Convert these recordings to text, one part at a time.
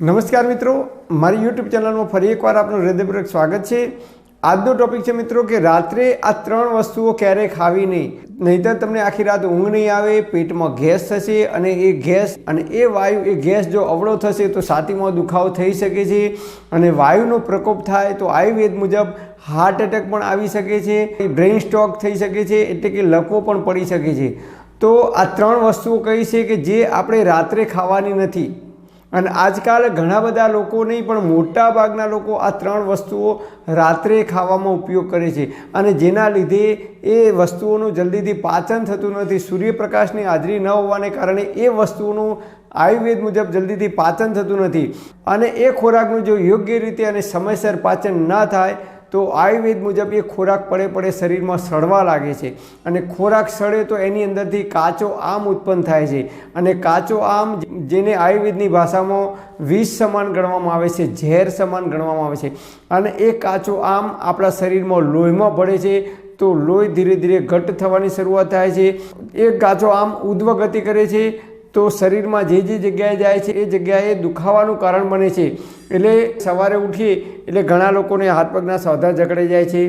નમસ્કાર મિત્રો, મારી યુટ્યુબ ચેનલમાં ફરી એકવાર આપનું હૃદયપૂર્વક સ્વાગત છે। આજનો ટોપિક છે મિત્રો કે રાત્રે આ ત્રણ વસ્તુઓ ક્યારેય ખાવી નહીં, નહીંતર તમને આખી રાત ઊંઘ નહીં આવે, પેટમાં ગેસ થશે અને એ ગેસ અને એ વાયુ એ ગેસ જો અવળો થશે તો છાતીમાં દુખાવો થઈ શકે છે અને વાયુનો પ્રકોપ થાય તો આયુર્વેદ મુજબ હાર્ટ એટેક પણ આવી શકે છે, બ્રેઇન સ્ટ્રોક થઈ શકે છે, એટલે કે લકવો પણ પડી શકે છે। તો આ ત્રણ વસ્તુઓ કઈ છે કે જે આપણે રાત્રે ખાવાની નથી અને આજકાલ ઘણા બધા લોકો નહીં પણ મોટા ભાગના લોકો આ ત્રણ વસ્તુઓ રાત્રે ખાવામાં ઉપયોગ કરે છે અને જેના લીધે એ વસ્તુઓનું જલ્દીથી પાચન થતું નથી। સૂર્યપ્રકાશની હાજરી ન હોવાને કારણે એ વસ્તુઓનું આયુર્વેદ મુજબ જલ્દીથી પાચન થતું નથી અને એ ખોરાકનું જો યોગ્ય રીતે અને સમયસર પાચન ન થાય તો આયુર્વેદ મુજબ એ ખોરાક પડે શરીરમાં સડવા લાગે છે અને ખોરાક સડે તો એની અંદરથી કાચો આમ ઉત્પન્ન થાય છે અને કાચો આમ જેને આયુર્વેદની ભાષામાં વિષ સમાન ગણવામાં આવે છે, ઝેર સમાન ગણવામાં આવે છે અને એ કાચો આમ આપણા શરીરમાં લોહીમાં ભળે છે તો લોહી ધીરે ધીરે ઘટ્ટ થવાની શરૂઆત થાય છે। એ કાચો આમ ઉધ્વ ગતિ કરે છે તો શરીરમાં જે જગ્યાએ જાય છે એ જગ્યાએ દુખાવાનું કારણ બને છે। એટલે સવારે ઉઠીએ એટલે ઘણા લોકોને હાથ પગના સોધા જકડાઈ જાય છે,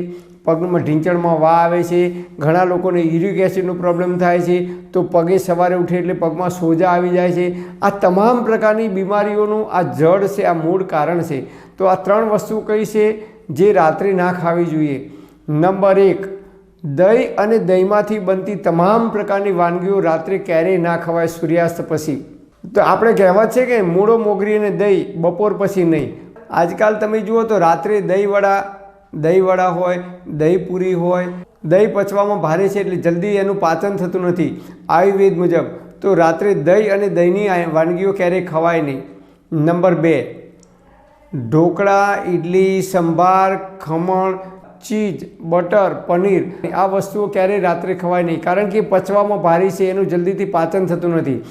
પગમાં ઢીંચણમાં વા આવે છે, ઘણા લોકોને યુરિક એસિડનો પ્રોબ્લેમ થાય છે તો પગે સવારે ઉઠે એટલે પગમાં સોજા આવી જાય છે। આ તમામ પ્રકારની બીમારીઓનું આ જડ છે, આ મૂળ કારણ છે। તો આ ત્રણ વસ્તુ કઈ છે જે રાત્રે ના ખાવી જોઈએ। નંબર 1, દહીં અને દહીંમાંથી બનતી તમામ પ્રકારની વાનગીઓ રાત્રે ક્યારેય ના ખવાય સૂર્યાસ્ત પછી। તો આપણે કહેવત છે કે મૂળો મોગરી અને દહીં બપોર પછી નહીં। આજકાલ તમે જુઓ તો રાત્રે દહીંવડા હોય, દહીં પૂરી હોય, દહીં પચવામાં ભારે છે એટલે જલ્દી એનું પાચન થતું નથી આયુર્વેદ મુજબ, તો રાત્રે દહીં અને દહીંની વાનગીઓ ક્યારેય ખવાય નહીં। નંબર 2, ઢોકળા, ઇડલી, સંભાર, ખમણ, ચીઝ, બટર, પનીર આ વસ્તુઓ ક્યારેય રાત્રે ખવાય નહીં કારણ કે પચવામાં ભારી છે, એનું જલ્દીથી પાચન થતું નથી।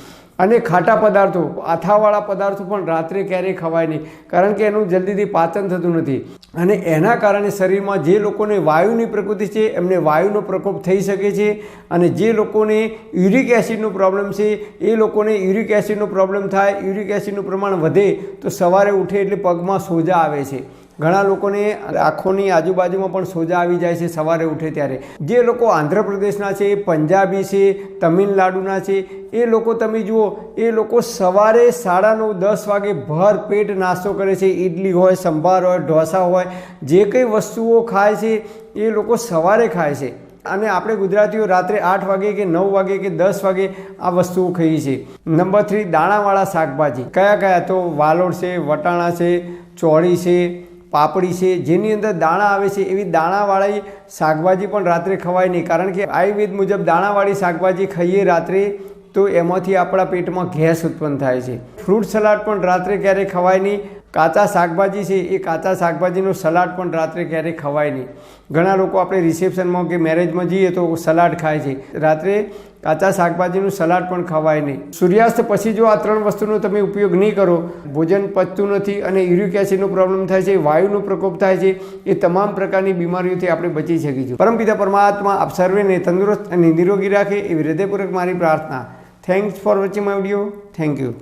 અને ખાટા પદાર્થો, આથાવાળા પદાર્થો પણ રાત્રે ક્યારેય ખવાય નહીં કારણ કે એનું જલ્દીથી પાચન થતું નથી અને એના કારણે શરીરમાં જે લોકોને વાયુની પ્રકૃતિ છે એમને વાયુનો પ્રકોપ થઈ શકે છે અને જે લોકોને યુરિક એસિડનો પ્રોબ્લેમ છે એ લોકોને યુરિક એસિડનો પ્રોબ્લેમ થાય, યુરિક એસિડનું પ્રમાણ વધે તો સવારે ઉઠે એટલે પગમાં સોજા આવે છે। ઘણા લોકોને આંખોની આજુબાજુમાં પણ સોજા આવી જાય છે સવારે ઉઠે ત્યારે। જે લોકો આંધ્રપ્રદેશના છે, પંજાબી છે, તમિલનાડુના છે, એ લોકો તમે જુઓ એ લોકો સવારે 9:30 10 વાગે ભર પેટ નાસ્તો કરે છે। ઇડલી હોય, સંભાર હોય, ઢોસા હોય, જે કંઈ વસ્તુઓ ખાય છે એ લોકો સવારે ખાય છે અને આપણે ગુજરાતીઓ રાત્રે 8 વાગે કે 9 વાગે કે 10 વાગે આ વસ્તુઓ ખાઈએ છીએ। નંબર 3, દાણાવાળા શાકભાજી કયા તો વાલોળ છે, વટાણા છે, ચોળી છે, પાપડી છે, જેની અંદર દાણા આવે છે એવી દાણાવાળી શાકભાજી પણ રાત્રે ખવાય નહીં કારણ કે આયુર્વેદ મુજબ દાણાવાળી શાકભાજી ખાઈએ રાત્રે તો એમાંથી આપણા પેટમાં ગેસ ઉત્પન્ન થાય છે। ફ્રૂટ સલાડ પણ રાત્રે ક્યારેય ખવાય નહીં। કાચા શાકભાજી છે એ કાચા શાકભાજીનું સલાડ પણ રાત્રે ક્યારેય ખવાય નહીં। ઘણા લોકો આપણે રિસેપ્શનમાં કે મેરેજમાં જઈએ તો સલાડ ખાય છે, રાત્રે કાચા શાકભાજીનું સલાડ પણ ખવાય નહીં। સૂર્યાસ્ત પછી જો આ ત્રણ વસ્તુનો તમે ઉપયોગ નહીં કરો, ભોજન પચતું નથી અને યુરિક એસિડનો પ્રોબ્લેમ થાય છે, વાયુનો પ્રકોપ થાય છે, એ તમામ પ્રકારની બીમારીઓથી આપણે બચી શકીશું। પરમપિતા પરમાત્મા આપ સર્વેને તંદુરસ્ત અને નિરોગી રાખે એવી હૃદયપૂર્વક મારી પ્રાર્થના। Thanks for watching my video. Thank you.